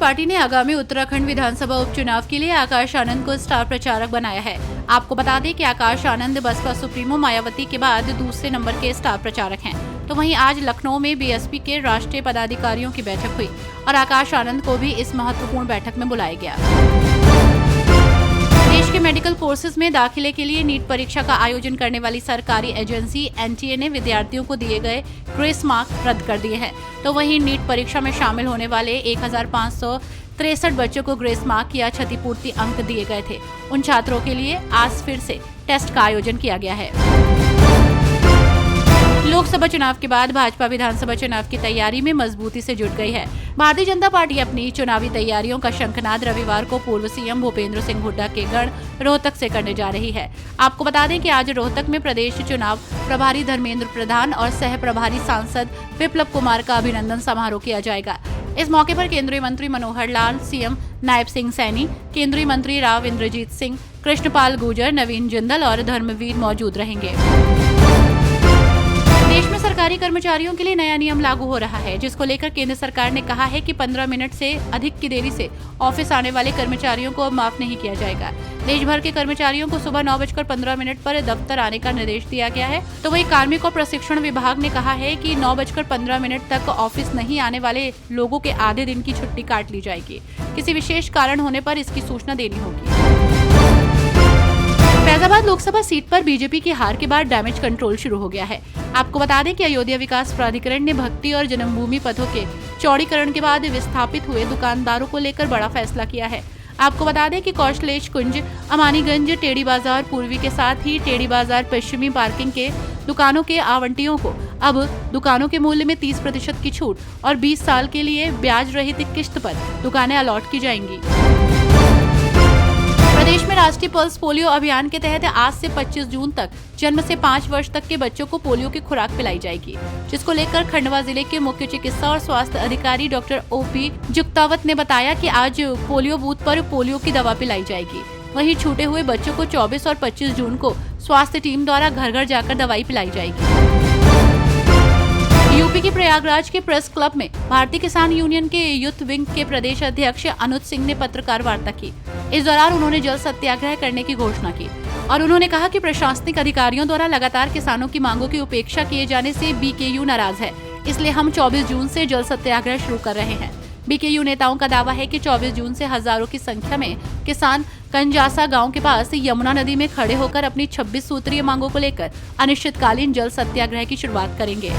Party ने आगामी उत्तराखंड विधानसभा उपचुनाव के लिए आकाश आनंद को स्टार प्रचारक बनाया है। आपको बता दें कि आकाश आनंद बसपा सुप्रीमो मायावती के बाद दूसरे नंबर के स्टार प्रचारक हैं। तो वहीं आज लखनऊ में बीएसपी के राष्ट्रीय पदाधिकारियों की बैठक हुई और आकाश आनंद को भी इस महत्वपूर्ण बैठक में बुलाया गया। देश के मेडिकल कोर्सेज में दाखिले के लिए नीट परीक्षा का आयोजन करने वाली सरकारी एजेंसी एनटीए ने विद्यार्थियों को दिए गए ग्रेस मार्क रद्द कर दिए हैं। तो वहीं नीट परीक्षा में शामिल होने वाले 1563 बच्चों को ग्रेस मार्क या क्षतिपूर्ति अंक दिए गए थे। उन छात्रों के लिए आज फिर से टेस्ट का आयोजन किया गया है। लोकसभा चुनाव के बाद भाजपा विधानसभा चुनाव की तैयारी में मजबूती से जुट गई है। भारतीय जनता पार्टी अपनी चुनावी तैयारियों का शंखनाद रविवार को पूर्व सीएम भूपेंद्र सिंह हुड्डा के गढ़ रोहतक से करने जा रही है। आपको बता दें कि आज रोहतक में प्रदेश चुनाव प्रभारी धर्मेंद्र प्रधान और सह प्रभारी सांसद विप्लव कुमार का अभिनंदन समारोह किया जाएगा। इस मौके पर केंद्रीय मंत्री मनोहर लाल, सीएम नायब सिंह सैनी, केंद्रीय मंत्री राव इंद्रजीत सिंह, कृष्णपाल गुर्जर, नवीन जिंदल और धर्मवीर मौजूद रहेंगे। देश में सरकारी कर्मचारियों के लिए नया नियम लागू हो रहा है, जिसको लेकर केंद्र सरकार ने कहा है कि 15 मिनट से अधिक की देरी से ऑफिस आने वाले कर्मचारियों को अब माफ नहीं किया जाएगा। देश भर के कर्मचारियों को सुबह 9:15 पर दफ्तर आने का निर्देश दिया गया है। तो वही कार्मिक और प्रशिक्षण विभाग ने कहा है कि 9:15 तक ऑफिस नहीं आने वाले लोगों के आधे दिन की छुट्टी काट ली जाएगी। किसी विशेष कारण होने पर इसकी सूचना देनी होगी। फैजाबाद लोकसभा सीट पर बीजेपी की हार के बाद डैमेज कंट्रोल शुरू हो गया है। आपको बता दें कि अयोध्या विकास प्राधिकरण ने भक्ति और जन्मभूमि पथों के चौड़ीकरण के बाद विस्थापित हुए दुकानदारों को लेकर बड़ा फैसला किया है। आपको बता दें कि कौशलेश कुंज, अमानीगंज, टेढ़ी बाजार पूर्वी के साथ ही टेढ़ी बाजार पश्चिमी पार्किंग के दुकानों के आवंटियों को अब दुकानों के मूल्य में 30% की छूट और 20 साल के लिए ब्याज रहित किश्त पर दुकानें अलॉट की जाएंगी। प्रदेश में राष्ट्रीय पल्स पोलियो अभियान के तहत आज से 25 जून तक जन्म से 5 वर्ष तक के बच्चों को पोलियो की खुराक पिलाई जाएगी, जिसको लेकर खंडवा जिले के मुख्य चिकित्सा और स्वास्थ्य अधिकारी डॉक्टर ओपी जुक्तावत ने बताया कि आज पोलियो बूथ पर पोलियो की दवा पिलाई जाएगी। वहीं छूटे हुए बच्चों को 24 और 25 जून को स्वास्थ्य टीम द्वारा घर घर जाकर दवाई पिलाई जाएगी। यूपी के प्रयागराज के प्रेस क्लब में भारतीय किसान यूनियन के यूथ विंग के प्रदेश अध्यक्ष अनुज सिंह ने पत्रकार वार्ता की। इस दौरान उन्होंने जल सत्याग्रह करने की घोषणा की और उन्होंने कहा कि प्रशासनिक अधिकारियों द्वारा लगातार किसानों की मांगों की उपेक्षा किए जाने से बीकेयू नाराज है, इसलिए हम 24 जून से जल सत्याग्रह शुरू कर रहे हैं। बीकेयू नेताओं का दावा है कि 24 जून से हजारों की संख्या में किसान कंजासा गांव के पास यमुना नदी में खड़े होकर अपनी 26 सूत्रीय मांगों को लेकर अनिश्चितकालीन जल सत्याग्रह की शुरुआत करेंगे।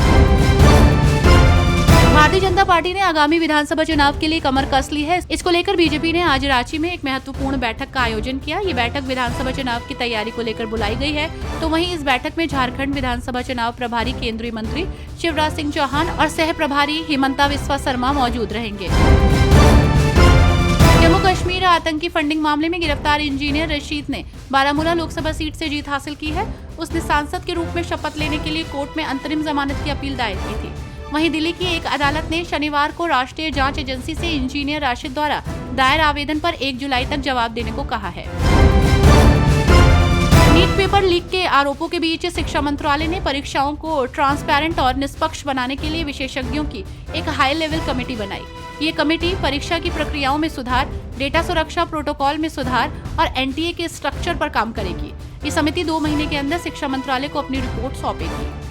भारतीय जनता पार्टी ने आगामी विधानसभा चुनाव के लिए कमर कस ली है। इसको लेकर बीजेपी ने आज रांची में एक महत्वपूर्ण बैठक का आयोजन किया। ये बैठक विधानसभा चुनाव की तैयारी को लेकर बुलाई गई है। तो वहीं इस बैठक में झारखंड विधानसभा चुनाव प्रभारी केंद्रीय मंत्री शिवराज सिंह चौहान और सह प्रभारी हिमंता बिस्वा शर्मा मौजूद रहेंगे। जम्मू कश्मीर आतंकी फंडिंग मामले में गिरफ्तार इंजीनियर रशीद ने बारामूला लोकसभा सीट से जीत हासिल की है। उसने सांसद के रूप में शपथ लेने के लिए कोर्ट में अंतरिम जमानत की अपील दायर की थी। वहीं दिल्ली की एक अदालत ने शनिवार को राष्ट्रीय जांच एजेंसी से इंजीनियर राशिद द्वारा दायर आवेदन पर 1 जुलाई तक जवाब देने को कहा है। नीट पेपर लीक के आरोपों के बीच शिक्षा मंत्रालय ने परीक्षाओं को ट्रांसपेरेंट और निष्पक्ष बनाने के लिए विशेषज्ञों की एक हाई लेवल कमेटी बनाई। ये कमेटी परीक्षा की प्रक्रियाओं में सुधार, डेटा सुरक्षा प्रोटोकॉल में सुधार और एनटीए के स्ट्रक्चर पर काम करेगी। ये समिति 2 महीने के अंदर शिक्षा मंत्रालय को अपनी रिपोर्ट सौंपेगी।